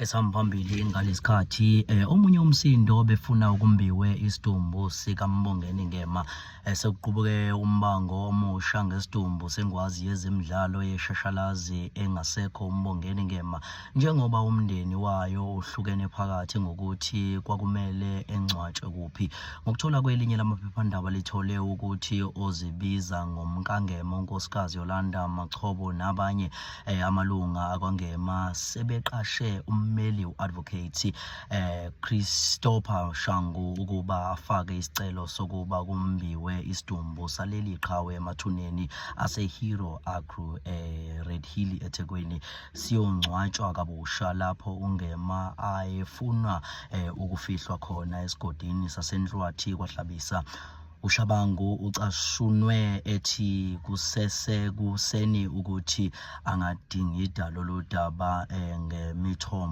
esamphambili ngalesikhathi omunye umsindo befuna ukumbiwe isidumbu sikaMbongeni Ngema sekuqubuke umbango omusha ngesidumbu sengwazi yezemidlalo yeshashalazi engasekho uMbongeni Ngema njengoba umndeni wayo uhlukene phakathi ngokuthi kwakumele engcwatshwe kuphi. Ngokuthola kwelinye lamaphephandaba lithole ukuthi ozibiza ngomkangema unkosikazi Yolanda Machobo nabanye amalunga akwaNgema sebeqashe ummeli uadvocate Christopher Shangu ukuba afake isicelo sokuba kumbiwe isidumbu saleli qhawe emathuneni aseHero Agro Red Hill eThekwini siyongcwatshwa kabusha lapho uNgema ayefuna ukufihlwa khona esigodini sasenhlwathi kwaHlabisa. uShabangu ucashunwe ethi kuseni ukuthi angadingida lolu daba ngemithombo